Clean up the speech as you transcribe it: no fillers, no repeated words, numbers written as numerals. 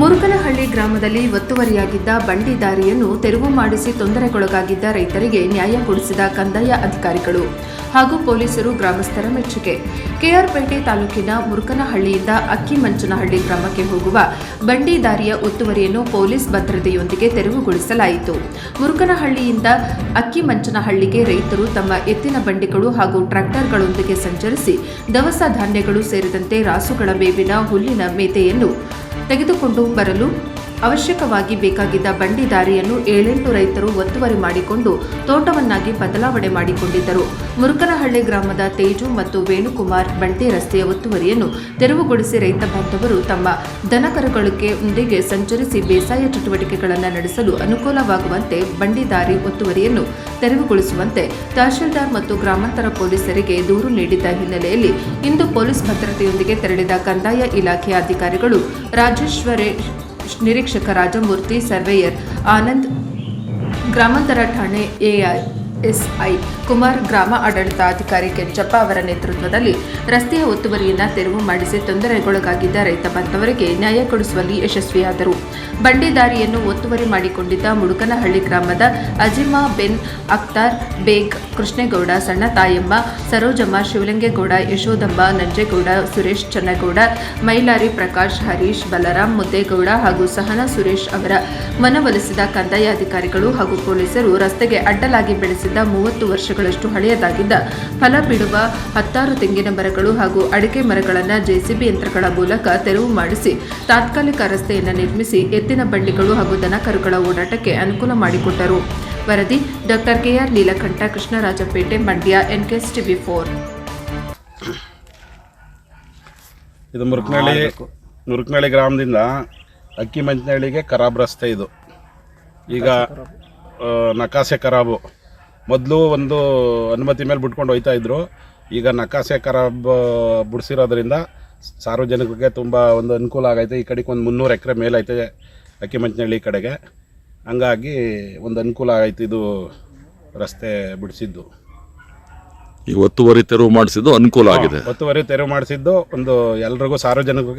ಮುರುಕನಹಳ್ಳಿ ಗ್ರಾಮದಲ್ಲಿ ಒತ್ತುವರಿಯಾಗಿದ್ದ ಬಂಡಿ ದಾರಿಯನ್ನು ತೆರವು ಮಾಡಿಸಿ ತೊಂದರೆಗೊಳಗಾಗಿದ್ದ ರೈತರಿಗೆ ನ್ಯಾಯ ಕೊಡಿಸಿದ ಕಂದಾಯ ಅಧಿಕಾರಿಗಳು ಹಾಗೂ ಪೊಲೀಸರು ಗ್ರಾಮಸ್ಥರ ಮೆಚ್ಚುಗೆ. ಕೆಆರ್ಪೇಟೆ ತಾಲೂಕಿನ ಮುರುಕನಹಳ್ಳಿಯಿಂದ ಅಕ್ಕಿಮಂಚನಹಳ್ಳಿ ಗ್ರಾಮಕ್ಕೆ ಹೋಗುವ ಬಂಡಿ ದಾರಿಯ ಒತ್ತುವರಿಯನ್ನು ಪೊಲೀಸ್ ಭದ್ರತೆಯೊಂದಿಗೆ ತೆರವುಗೊಳಿಸಲಾಯಿತು. ಮುರುಕನಹಳ್ಳಿಯಿಂದ ಅಕ್ಕಿಮಂಚನಹಳ್ಳಿಗೆ ರೈತರು ತಮ್ಮ ಎತ್ತಿನ ಬಂಡಿಗಳು ಹಾಗೂ ಟ್ರ್ಯಾಕ್ಟರ್ಗಳೊಂದಿಗೆ ಸಂಚರಿಸಿ ದವಸ ಧಾನ್ಯಗಳು ಸೇರಿದಂತೆ ರಾಸುಗಳ ಮೇವಿನ ಹುಲ್ಲಿನ ಮೇತೆಯನ್ನು ತೆಗೆದುಕೊಂಡು ಬರಲು ಅವಶ್ಯಕವಾಗಿ ಬೇಕಾಗಿದ್ದ ಬಂಡಿ ದಾರಿಯನ್ನು 7-8 ರೈತರು ಒತ್ತುವರಿ ಮಾಡಿಕೊಂಡು ತೋಟವನ್ನಾಗಿ ಬದಲಾವಣೆ ಮಾಡಿಕೊಂಡಿದ್ದರು. ಮುರುಕನಹಳ್ಳಿ ಗ್ರಾಮದ ತೇಜು ಮತ್ತು ವೇಣುಕುಮಾರ್ ಬಂಡಿ ರಸ್ತೆಯ ಒತ್ತುವರಿಯನ್ನು ತೆರವುಗೊಳಿಸಿ ರೈತ ಬಾಂಧವರು ತಮ್ಮ ದನಕರುಗಳೊಂದಿಗೆ ಸಂಚರಿಸಿ ಬೇಸಾಯ ಚಟುವಟಿಕೆಗಳನ್ನು ನಡೆಸಲು ಅನುಕೂಲವಾಗುವಂತೆ ಬಂಡಿ ದಾರಿ ಒತ್ತುವರಿಯನ್ನು ತೆರವುಗೊಳಿಸುವಂತೆ ತಹಶೀಲ್ದಾರ್ ಮತ್ತು ಗ್ರಾಮಾಂತರ ಪೊಲೀಸರಿಗೆ ದೂರು ನೀಡಿದ್ದ ಹಿನ್ನೆಲೆಯಲ್ಲಿ ಇಂದು ಪೊಲೀಸ್ ಭದ್ರತೆಯೊಂದಿಗೆ ತೆರಳಿದ ಕಂದಾಯ ಇಲಾಖೆಯ ಅಧಿಕಾರಿಗಳು ರಾಜೇಶ್ವರಿ ನಿರೀಕ್ಷಕ ರಾಜಮೂರ್ತಿ, ಸರ್ವೇಯರ್ ಆನಂದ್, ಗ್ರಾಮಾಂತರ ಠಾಣೆ ಎಎಸ್ಐ ಕುಮಾರ್, ಗ್ರಾಮ ಆಡಳಿತಾಧಿಕಾರಿ ಕೆಂಚಪ್ಪ ಅವರ ನೇತೃತ್ವದಲ್ಲಿ ರಸ್ತೆಯ ಒತ್ತುವರಿಯನ್ನು ತೆರವು ಮಾಡಿಸಿ ತೊಂದರೆಗೊಳಗಾಗಿದ್ದ ರೈತ ಬಾಂಧವರಿಗೆ ನ್ಯಾಯ ಕೊಡಿಸುವಲ್ಲಿ ಯಶಸ್ವಿಯಾದರು. ಬಂಡಿ ದಾರಿಯನ್ನು ಒತ್ತುವರಿ ಮಾಡಿಕೊಂಡಿದ್ದ ಮುಡುಕನಹಳ್ಳಿ ಗ್ರಾಮದ ಅಜಿಮಾ ಬೆನ್ ಅಖ್ತಾರ್ ಬೇಗ್, ಕೃಷ್ಣೇಗೌಡ, ಸಣ್ಣ ತಾಯಮ್ಮ, ಸರೋಜಮ್ಮ, ಶಿವಲಿಂಗೇಗೌಡ, ಯಶೋದಮ್ಮ, ನಂಜೇಗೌಡ, ಸುರೇಶ್ ಚನ್ನಗೌಡ, ಮೈಲಾರಿ ಪ್ರಕಾಶ್, ಹರೀಶ್, ಬಲರಾಮ್, ಮುದ್ದೇಗೌಡ ಹಾಗೂ ಸಹನಾ ಸುರೇಶ್ ಅವರ ಮನವೊಲಿಸಿದ ಕಂದಾಯ ಅಧಿಕಾರಿಗಳು ಹಾಗೂ ಪೊಲೀಸರು ರಸ್ತೆಗೆ ಅಡ್ಡಲಾಗಿ ಬೆಳೆಸಿದ್ದ 30 ವರ್ಷಗಳಷ್ಟು ಹಳೆಯದಾಗಿದ್ದ ಫಲ ಬಿಡುವ 16 ತೆಂಗಿನ ಮರಗಳು ಹಾಗೂ ಅಡಿಕೆ ಮರಗಳನ್ನು ಜೆಸಿಬಿ ಯಂತ್ರಗಳ ಮೂಲಕ ತೆರವು ಮಾಡಿಸಿ ತಾತ್ಕಾಲಿಕ ರಸ್ತೆಯನ್ನು ನಿರ್ಮಿಸಿ ಎತ್ತಿನ ಬಂಡಿಗಳು ಹಾಗೂ ದನಕರುಗಳ ಓಡಾಟಕ್ಕೆ ಅನುಕೂಲ ಮಾಡಿಕೊಟ್ಟರು. ವರದಿ doctor KR Neelakantha, Krishnarajapete, Mandya, NKS TV 4. ಇದು ಮುರುಕನಹಳ್ಳಿ ಗ್ರಾಮದಿಂದ ಅಕ್ಕಿಮಂಚನಹಳ್ಳಿಗೆ ಖರಾಬ್ ರಸ್ತೆ. ಇದು ಈಗ ನಕಾಸೆ ಖರಾಬು. ಮೊದಲು ಒಂದು ಅನುಮತಿ ಮೇಲೆ ಬಿಟ್ಕೊಂಡು ಹೋಗ್ತಾ ಇದ್ರು. ಈಗ ನಕಾಸೆ ಖರಾಬ್ ಬಿಡಿಸಿರೋದ್ರಿಂದ ಸಾರ್ವಜನಿಕರಿಗೆ ತುಂಬ ಒಂದು ಅನುಕೂಲ ಆಗೈತೆ. ಈ ಕಡೆಗೆ ಒಂದು 300 ಎಕರೆ ಮೇಲೈತೆ ಅಕ್ಕಿಮಂಚನಹಳ್ಳಿ ಕಡೆಗೆ. ಹಂಗಾಗಿ ಒಂದು ಅನುಕೂಲ ಆಗೈತೆ ಇದು ರಸ್ತೆ ಬಿಡಿಸಿದ್ದು. ಈ ಒತ್ತುವರಿ ತೆರವು ಮಾಡಿಸಿದ್ದು ಅನುಕೂಲ ಆಗಿದೆ. ಒತ್ತುವರಿ ತೆರವು ಮಾಡಿಸಿದ್ದು ಒಂದು ಎಲ್ರಿಗೂ ಸಾರ್ವಜನಿಕರಿಗೆ